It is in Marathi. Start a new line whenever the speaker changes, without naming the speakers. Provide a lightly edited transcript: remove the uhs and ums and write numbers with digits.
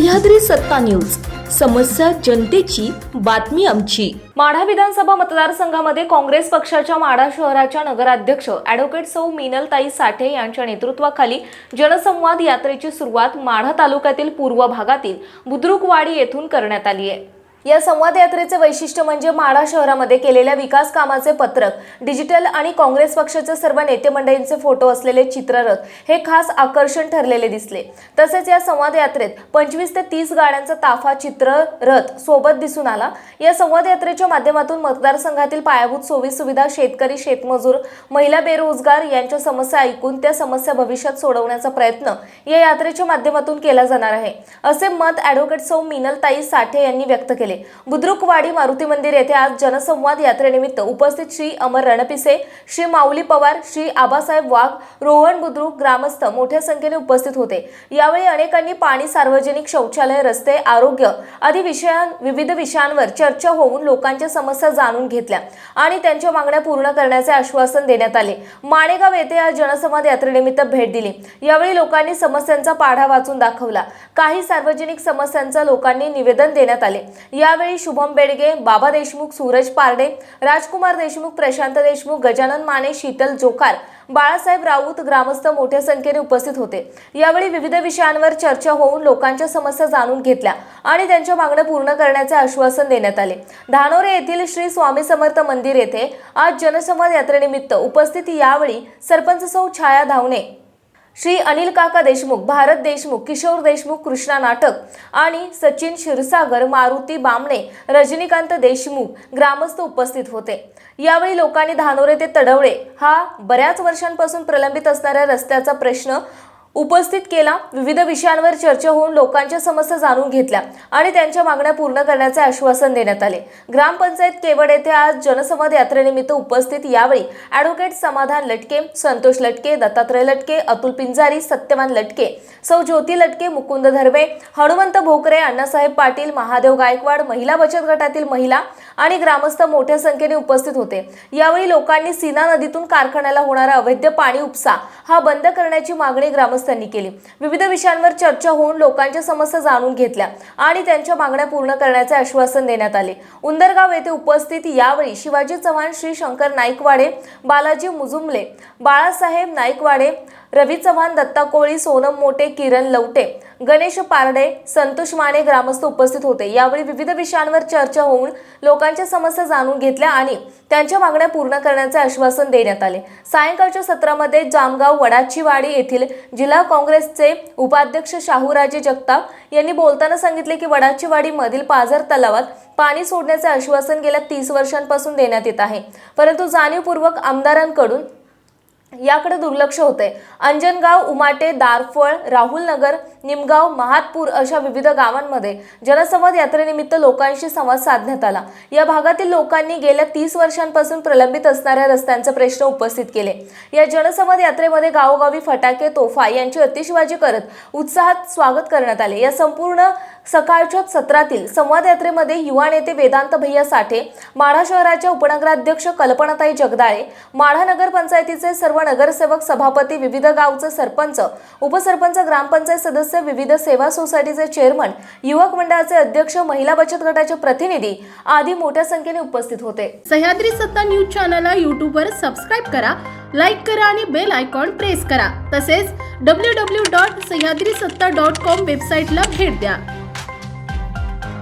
सह्याद्री सत्ता न्यूज, समस्या जनतेची, बातमी आमची। माढा विधानसभा मतदारसंघामध्ये काँग्रेस पक्षाच्या माढा शहराच्या नगराध्यक्ष ॲडव्होकेट सौ मिनलताई साठे यांच्या नेतृत्वाखाली जनसंवाद यात्रेची सुरुवात माढा तालुक्यातील पूर्व भागातील बुद्रुकवाडी येथून करण्यात आली आहे। या संवाद यात्रेचे वैशिष्ट्य म्हणजे माढा शहरामध्ये केलेल्या विकास कामाचे पत्रक, डिजिटल आणि काँग्रेस पक्षाचे सर्व नेते मंडळींचे फोटो असलेले चित्ररथ हे खास आकर्षण ठरलेले दिसले। तसेच या संवाद यात्रेत 25 ते 30 गाड्यांचा ताफा चित्ररथ सोबत दिसून आला। या संवाद यात्रेच्या माध्यमातून मतदारसंघातील पायाभूत सोयी सुविधा, शेतकरी, शेतमजूर, महिला बेरोजगार यांच्या समस्या ऐकून त्या समस्या भविष्यात सोडवण्याचा प्रयत्न या यात्रेच्या माध्यमातून केला जाणार आहे, असे मत ॲडव्होकेट सौ मिनलताई साठे यांनी व्यक्त केले। बुद्रुकवाडी मारुती मंदिर येथे आज जनसंवाद यात्रेनिमित्त उपस्थित श्री अमर रणपिसे, श्री माऊली पवार, श्री आबासाहेब वाघ, रोहन बुद्रुक ग्रामस्थ मोठ्या संख्येने उपस्थित होते। यावेळी अनेकांनी पाणी, सार्वजनिक शौचालय, रस्ते, आरोग्य आदी विविध विषयांवर चर्चा होऊन लोकांच्या समस्या जाणून घेतल्या आणि त्यांच्या मागण्या पूर्ण करण्याचे आश्वासन देण्यात आले। माणेगाव येथे आज जनसंवाद यात्रेनिमित्त भेट दिली। यावेळी लोकांनी समस्यांचा पाढा वाचून दाखवला। काही सार्वजनिक समस्यांचा लोकांनी निवेदन देण्यात आले। यावेळी शुभम बेडगे, बाबा देशमुख, सूरज पारडे, राजकुमार देशमुख, प्रशांत देशमुख, गजानन माने, शीतल जोकार, बाळासाहेब राऊत ग्रामस्थ मोठ्या संख्येने उपस्थित होते। यावेळी विविध विषयांवर चर्चा होऊन लोकांच्या समस्या जाणून घेतल्या आणि त्यांच्या मागण्या पूर्ण करण्याचे आश्वासन देण्यात आले। धानोरे येथील श्री स्वामी समर्थ मंदिर येथे आज जनसंवाद यात्रेनिमित्त उपस्थित यावेळी सरपंच सौ छाया धावणे, श्री अनिल काका देशमुख, भारत देशमुख, किशोर देशमुख, कृष्णा नाटक आणि सचिन क्षीरसागर, मारुती बामणे, रजनीकांत देशमुख ग्रामस्थ उपस्थित होते। यावेळी लोकांनी धानोरे ते तडवळे हा बऱ्याच वर्षांपासून प्रलंबित असणाऱ्या रस्त्याचा प्रश्न उपस्थित केला। विविध विषयांवर चर्चा होऊन लोकांच्या समस्या जाणून घेतल्या आणि त्यांच्या मागण्या पूर्ण करण्याचे आश्वासन देण्यात आले। ग्रामपंचायत केवड येथे आज जनसंवाद यात्रेनिमित्त उपस्थित यावेळी ॲडव्होकेट समाधान लटके, संतोष लटके, दत्तात्रय लटके, अतुल पिंजारी, सत्यवान लटके, सौ ज्योती लटके, मुकुंद धर्मे, हनुमंत भोकरे, अण्णासाहेब पाटील, महादेव गायकवाड, महिला बचत गटातील महिला आणि ग्रामस्थ मोठ्या संख्येने उपस्थित होते। यावेळी लोकांनी सीना नदीतून कारखान्याला होणारा अवैध पाणी उपसा हा बंद करण्याची मागणी ग्रामस्थांनी केली। विविध विषयांवर चर्चा होऊन लोकांच्या समस्या जाणून घेतल्या आणि त्यांच्या मागण्या पूर्ण करण्याचे आश्वासन देण्यात आले। उंदरगाव येथे उपस्थित यावेळी शिवाजी चव्हाण, श्री शंकर नाईकवाडे, बालाजी मुजुमले, बाळासाहेब नाईकवाडे, रवी चव्हाण, दत्ता कोळी, सोनम मोटे, किरण लवटे, गणेश पारडे, संतोष माने ग्रामस्थ उपस्थित होते। यावेळी विविध विषयांवर चर्चा होऊन लोकांच्या समस्या जाणून घेतल्या आणि त्यांच्या मागण्या पूर्ण करण्याचे आश्वासन देण्यात आले। सायंकाळच्या सत्रामध्ये जामगाव वडाचीवाडी येथील जिल्हा काँग्रेसचे उपाध्यक्ष शाहूराजे जगताप यांनी बोलताना सांगितले की वडाचीवाडी मधील पाझर तलावात पाणी सोडण्याचे आश्वासन गेल्या 30 वर्षांपासून देण्यात येत आहे, परंतु जाणीवपूर्वक आमदारांकडून याकडे दुर्लक्ष होते। अंजनगाव, उमाटे, दारफळ, राहुल नगर, निमगाव, महातपूर अशा विविध गावांमध्ये जनसंवाद यात्रेनिमित्त लोकांशी संवाद साधण्यात आला। या भागातील लोकांनी गेल्या 30 वर्षांपासून प्रलंबित असणाऱ्या रस्त्यांचे प्रश्न उपस्थित केले। या जनसंवाद यात्रेमध्ये गावोगावी फटाके, तोफा यांची आतिषबाजी करत उत्साहात स्वागत करण्यात आले। या संपूर्ण सकाळच्या सत्रातील संवाद यात्रेमध्ये युवा नेते वेदांत भैया साठे, माढा शहराच्या उपनगराध्यक्ष कल्पनाताई जगदाळे, माढा नगरपंचायतीचे सर्व नगरसेवक, सभापती, विविध गावचे सरपंच, उपसरपंच, ग्रामपंचायत सदस्य, विविध सेवा सोसायटीचे चेअरमन, युवक मंडळाचे अध्यक्ष, महिला बचत गटाचे प्रतिनिधी आदी मोठ्या संख्येने उपस्थित होते।
सह्याद्री सत्ता न्यूज चॅनलला यूट्यूबवर सबस्क्राइब करा, लाईक करा आणि बेल आयकॉन प्रेस करा। तसेच www.sahyadrisata.com वेबसाईटला भेट द्या।